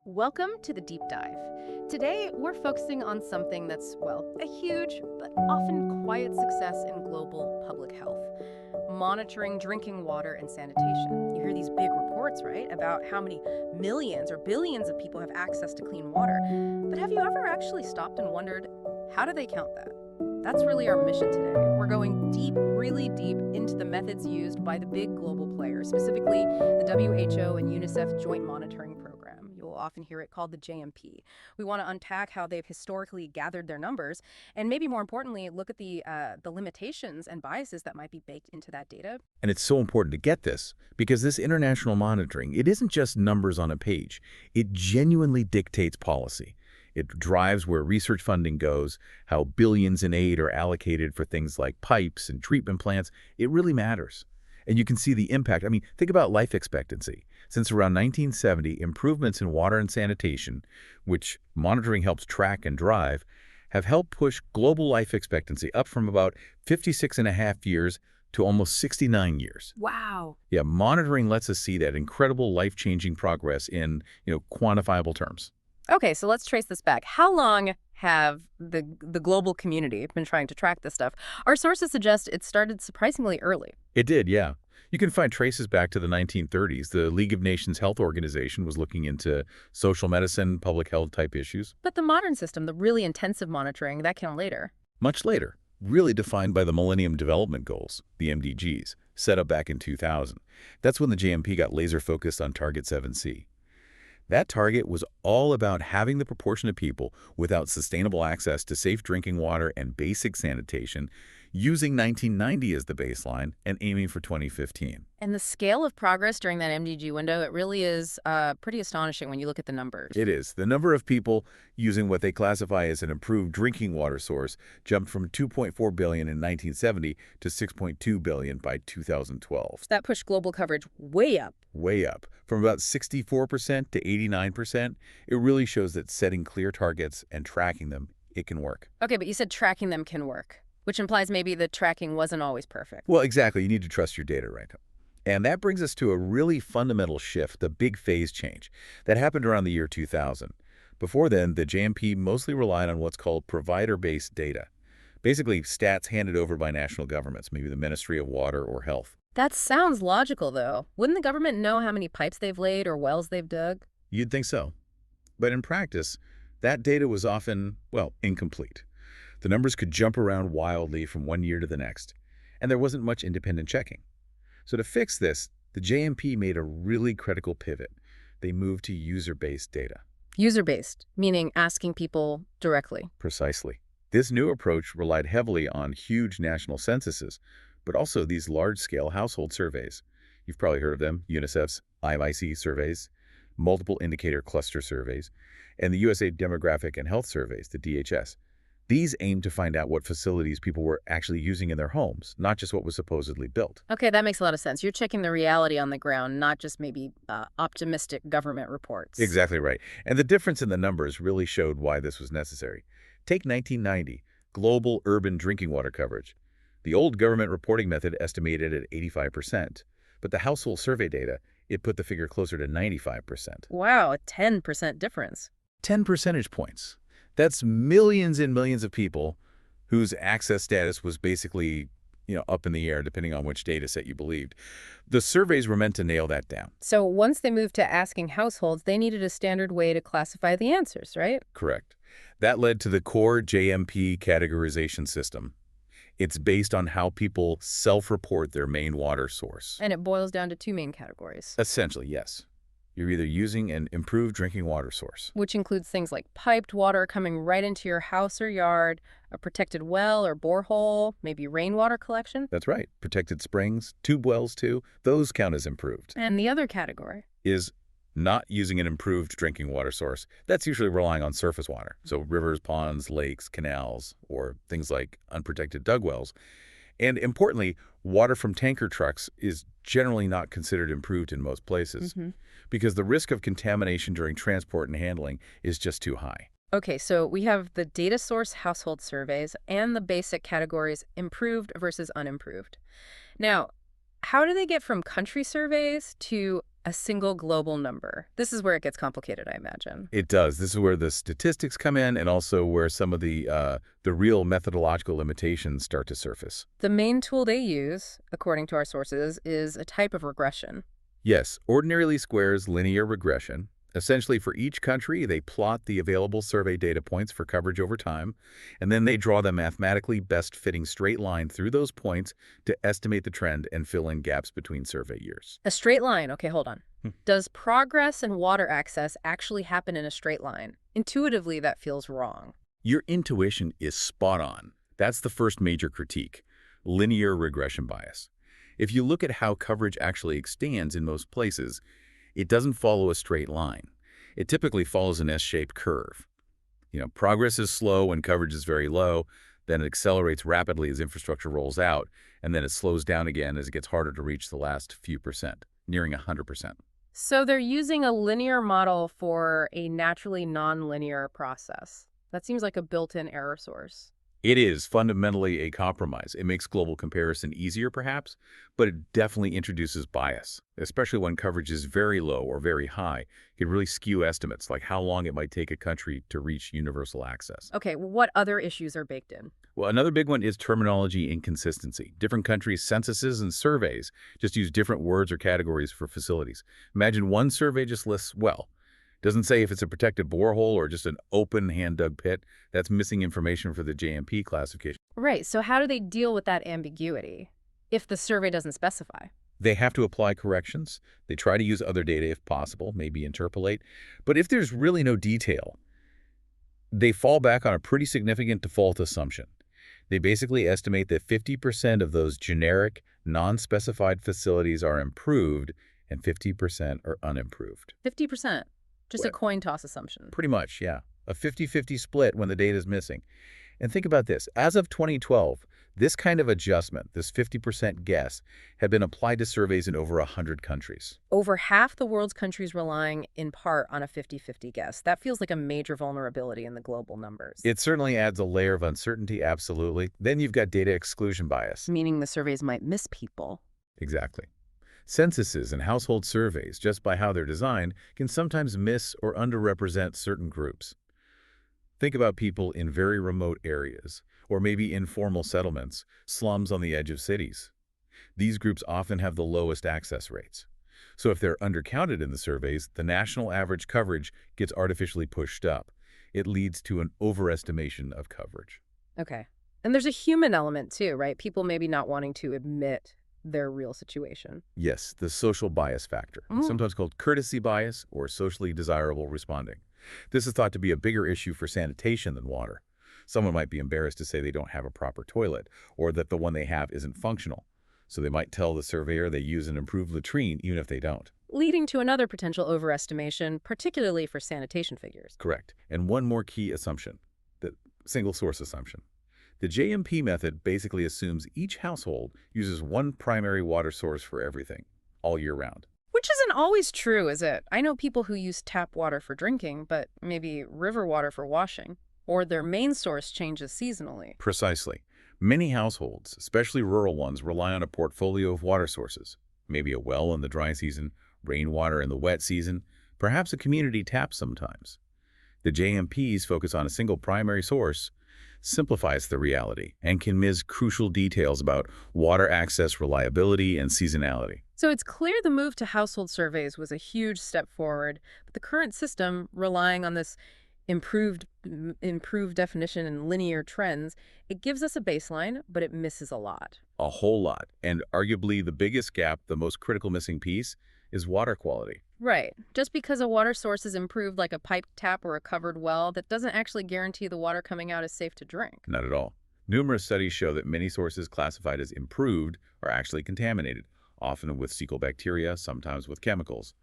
Welcome to the Deep Dive. Today, we're focusing on something that's, well, a huge but often quiet success in global public health: monitoring drinking water and sanitation. You hear these big reports, right, about how many millions or billions of people have access to clean water. But have you ever actually stopped and wondered, how do they count that? That's really our mission today. We're going deep, really deep, into the methods used by the big global players, specifically the WHO and UNICEF Joint Monitoring Program. You'll often hear it called the JMP. We want to unpack how they've historically gathered their numbers, and maybe more importantly, look at the limitations and biases that might be baked into that data. And it's so important to get this because this international monitoring, it isn't just numbers on a page. It genuinely dictates policy. It drives where research funding goes, how billions in aid are allocated for things like pipes and treatment plants. It really matters. And you can see the impact. I mean, think about life expectancy. Since around 1970, improvements in water and sanitation, which monitoring helps track and drive, have helped push global life expectancy up from about 56.5 years to almost 69 years. Wow. Yeah, monitoring lets us see that incredible life-changing progress in, quantifiable terms. Okay, so let's trace this back. How long have the global community been trying to track this stuff? Our sources suggest it started surprisingly early. It did, yeah. You can find traces back to the 1930s. The League of Nations Health Organization was looking into social medicine, public health type issues. But the modern system, the really intensive monitoring, that came later. Much later, really defined by the Millennium Development Goals, the MDGs, set up back in 2000. That's when the JMP got laser focused on Target 7C. That target was all about having the proportion of people without sustainable access to safe drinking water and basic sanitation, using 1990 as the baseline and aiming for 2015. And the scale of progress during that MDG window, it really is pretty astonishing when you look at the numbers. It is. The number of people using what they classify as an improved drinking water source jumped from 2.4 billion in 1970 to 6.2 billion by 2012. That pushed global coverage way up. Way up. From about 64% to 89%, it really shows that setting clear targets and tracking them, it can work. Okay, but you said tracking them can work, which implies maybe the tracking wasn't always perfect. Well, exactly. You need to trust your data, right? And that brings us to a really fundamental shift, a big phase change, that happened around the year 2000. Before then, the JMP mostly relied on what's called provider-based data. Basically, stats handed over by national governments, maybe the Ministry of Water or Health. That sounds logical, though. Wouldn't the government know how many pipes they've laid or wells they've dug? You'd think so. But in practice, that data was often, well, incomplete. The numbers could jump around wildly from one year to the next, and there wasn't much independent checking. So to fix this, the JMP made a really critical pivot. They moved to user-based data. User-based, meaning asking people directly. Precisely. This new approach relied heavily on huge national censuses, but also these large-scale household surveys. You've probably heard of them: UNICEF's IMIC surveys, multiple indicator cluster surveys, and the USA Demographic and Health Surveys, the DHS. These aim to find out what facilities people were actually using in their homes, not just what was supposedly built. Okay, that makes a lot of sense. You're checking the reality on the ground, not just maybe optimistic government reports. Exactly right. And the difference in the numbers really showed why this was necessary. Take 1990, global urban drinking water coverage. The old government reporting method estimated at 85%, but the household survey data, it put the figure closer to 95%. Wow, a 10% difference. 10 percentage points. That's millions and millions of people whose access status was basically, up in the air, depending on which data set you believed. The surveys were meant to nail that down. So once they moved to asking households, they needed a standard way to classify the answers, right? Correct. That led to the core JMP categorization system. It's based on how people self-report their main water source. And it boils down to two main categories. Essentially, yes. You're either using an improved drinking water source, Which includes things like piped water coming right into your house or yard, a protected well or borehole, maybe rainwater collection. that's right, protected springs, tube wells too, those count as improved, And the other category. is not using an improved drinking water source. That's usually relying on surface water, so rivers, ponds, lakes, canals, or things like unprotected dug wells. And importantly, water from tanker trucks is generally not considered improved in most places because the risk of contamination during transport and handling is just too high. Okay, so we have the data source household surveys and the basic categories improved versus unimproved. Now, how do they get from country surveys to A single global number. This is where it gets complicated, I imagine. It does. This is where the statistics come in and also where some of the real methodological limitations start to surface. The main tool they use, according to our sources, is a type of regression. Yes, ordinary least squares linear regression. Essentially, for each country, they plot the available survey data points for coverage over time, and then they draw the mathematically best-fitting straight line through those points to estimate the trend and fill in gaps between survey years. A straight line. Okay, hold on. Does progress in water access actually happen in a straight line? Intuitively, that feels wrong. Your intuition is spot on. That's the first major critique, linear regression bias. If you look at how coverage actually extends in most places, it doesn't follow a straight line. It typically follows an S-shaped curve. Progress is slow when coverage is very low, then it accelerates rapidly as infrastructure rolls out, and then it slows down again as it gets harder to reach the last few percent, nearing 100%. So they're using a linear model for a naturally nonlinear process. That seems like a built-in error source. It is fundamentally a compromise. It makes global comparison easier, perhaps, but it definitely introduces bias, especially when coverage is very low or very high. It can really skew estimates, like how long it might take a country to reach universal access. Okay, well, what other issues are baked in? Well, another big one is terminology inconsistency. Different countries' censuses and surveys just use different words or categories for facilities. Imagine one survey just lists, well, doesn't say if it's a protected borehole or just an open hand-dug pit. That's missing information for the JMP classification. Right, so how do they deal with that ambiguity if the survey doesn't specify? They have to apply corrections. They try to use other data if possible, maybe interpolate. But if there's really no detail, they fall back on a pretty significant default assumption. They basically estimate that 50% of those generic, non-specified facilities are improved and 50% are unimproved. 50%. Just a coin toss assumption. Pretty much, yeah. A 50-50 split when the data is missing. And think about this. As of 2012, this kind of adjustment, this 50% guess, had been applied to surveys in over 100 countries. Over half the world's countries relying in part on a 50-50 guess. That feels like a major vulnerability in the global numbers. It certainly adds a layer of uncertainty, absolutely. Then you've got data exclusion bias. Meaning the surveys might miss people. Exactly. Censuses and household surveys, just by how they're designed, can sometimes miss or underrepresent certain groups. Think about people in very remote areas, or maybe informal settlements, slums on the edge of cities. These groups often have the lowest access rates. So if they're undercounted in the surveys, the national average coverage gets artificially pushed up. It leads to an overestimation of coverage. Okay. And there's a human element too, right? People maybe not wanting to admit their real situation. Yes, the social bias factor, sometimes called courtesy bias or socially desirable responding. This is thought to be a bigger issue for sanitation than water. Someone might be embarrassed to say they don't have a proper toilet or that the one they have isn't functional. So they might tell the surveyor they use an improved latrine even if they don't. Leading to another potential overestimation, particularly for sanitation figures. Correct. And one more key assumption, the single source assumption. The JMP method basically assumes each household uses one primary water source for everything, all year round. Which isn't always true, is it? I know people who use tap water for drinking, but maybe river water for washing. Or their main source changes seasonally. Precisely. Many households, especially rural ones, rely on a portfolio of water sources. Maybe a well in the dry season, rainwater in the wet season, perhaps a community tap sometimes. The JMPs focus on a single primary source, simplifies the reality, and can miss crucial details about water access, reliability, and seasonality. So it's clear the move to household surveys was a huge step forward, but the current system, relying on this improved definition and linear trends, it gives us a baseline, but it misses a lot. A whole lot. And arguably the biggest gap, the most critical missing piece, is water quality. Right. Just because a water source is improved like a piped tap or a covered well, that doesn't actually guarantee the water coming out is safe to drink. Not at all. Numerous studies show that many sources classified as improved are actually contaminated, often with fecal bacteria, sometimes with chemicals.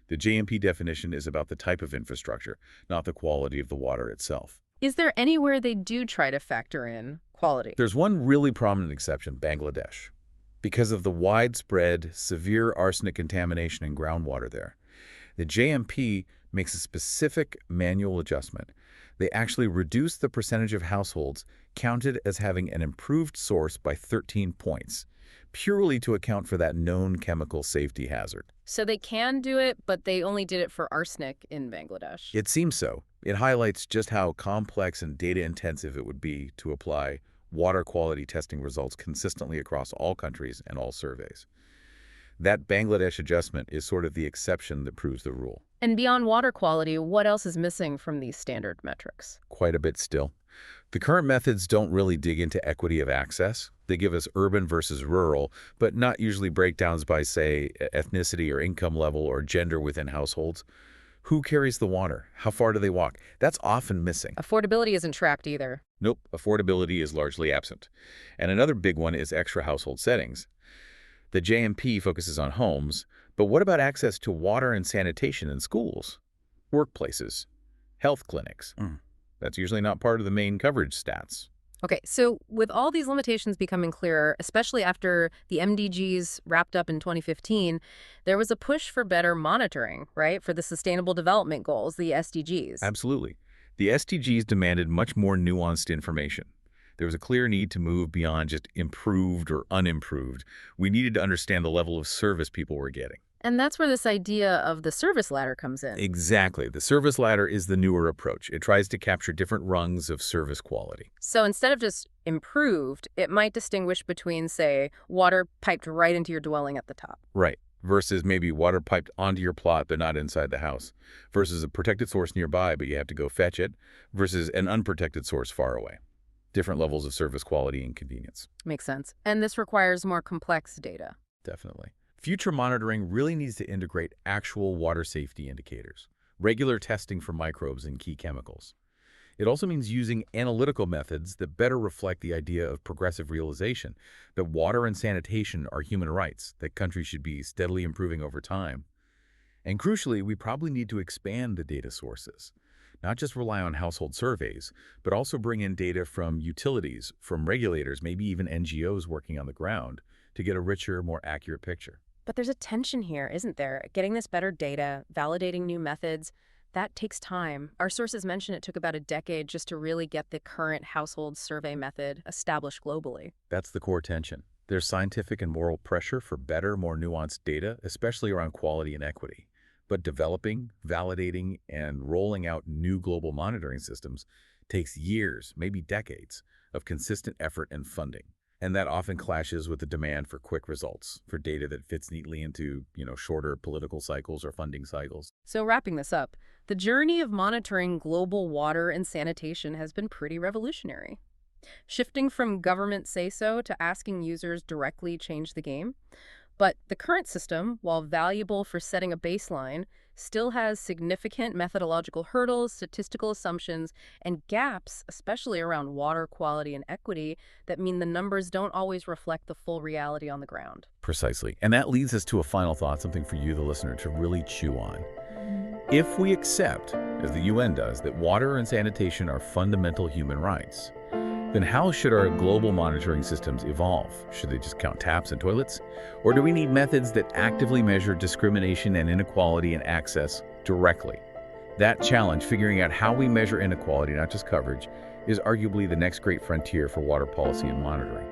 The JMP definition is about the type of infrastructure, not the quality of the water itself. Is there anywhere they do try to factor in quality? There's one really prominent exception, Bangladesh. Because of the widespread, severe arsenic contamination in groundwater there, the JMP makes a specific manual adjustment. They actually reduce the percentage of households counted as having an improved source by 13 points, purely to account for that known chemical safety hazard. So they can do it, but they only did it for arsenic in Bangladesh. It seems so. It highlights just how complex and data-intensive it would be to apply water quality testing results consistently across all countries and all surveys. That Bangladesh adjustment is sort of the exception that proves the rule. And beyond water quality, what else is missing from these standard metrics? Quite a bit still. The current methods don't really dig into equity of access. They give us urban versus rural, but not usually breakdowns by, say, ethnicity or income level or gender within households. Who carries the water? How far do they walk? That's often missing. Affordability isn't tracked either. Nope, affordability is largely absent. And another big one is extra household settings. The JMP focuses on homes, but what about access to water and sanitation in schools, workplaces, health clinics? That's usually not part of the main coverage stats. Okay, so with all these limitations becoming clearer, especially after the MDGs wrapped up in 2015, there was a push for better monitoring, right, for the Sustainable Development Goals, the SDGs. Absolutely. The SDGs demanded much more nuanced information. There was a clear need to move beyond just improved or unimproved. We needed to understand the level of service people were getting. And that's where this idea of the service ladder comes in. Exactly. The service ladder is the newer approach. It tries to capture different rungs of service quality. So instead of just improved, it might distinguish between, say, water piped right into your dwelling at the top. Right. Versus maybe water piped onto your plot but not inside the house. Versus a protected source nearby but you have to go fetch it. Versus an unprotected source far away. Different levels of service quality and convenience. Makes sense. And this requires more complex data. Definitely. Future monitoring really needs to integrate actual water safety indicators, regular testing for microbes and key chemicals. It also means using analytical methods that better reflect the idea of progressive realization, that water and sanitation are human rights, that countries should be steadily improving over time. And crucially, we probably need to expand the data sources, not just rely on household surveys, but also bring in data from utilities, from regulators, maybe even NGOs working on the ground, to get a richer, more accurate picture. But there's a tension here, isn't there? Getting this better data, validating new methods, that takes time. Our sources mention it took about a decade just to really get the current household survey method established globally. That's the core tension. There's scientific and moral pressure for better, more nuanced data, especially around quality and equity. But developing, validating, and rolling out new global monitoring systems takes years, maybe decades, of consistent effort and funding. And that often clashes with the demand for quick results, for data that fits neatly into, shorter political cycles or funding cycles. So wrapping this up, the journey of monitoring global water and sanitation has been pretty revolutionary. Shifting from government say-so to asking users directly changed the game. But the current system, while valuable for setting a baseline, still has significant methodological hurdles, statistical assumptions, and gaps, especially around water quality and equity, that mean the numbers don't always reflect the full reality on the ground. Precisely. And that leads us to a final thought, something for you, the listener, to really chew on. If we accept, as the UN does, that water and sanitation are fundamental human rights, then how should our global monitoring systems evolve? Should they just count taps and toilets? Or do we need methods that actively measure discrimination and inequality in access directly? That challenge, figuring out how we measure inequality, not just coverage, is arguably the next great frontier for water policy and monitoring.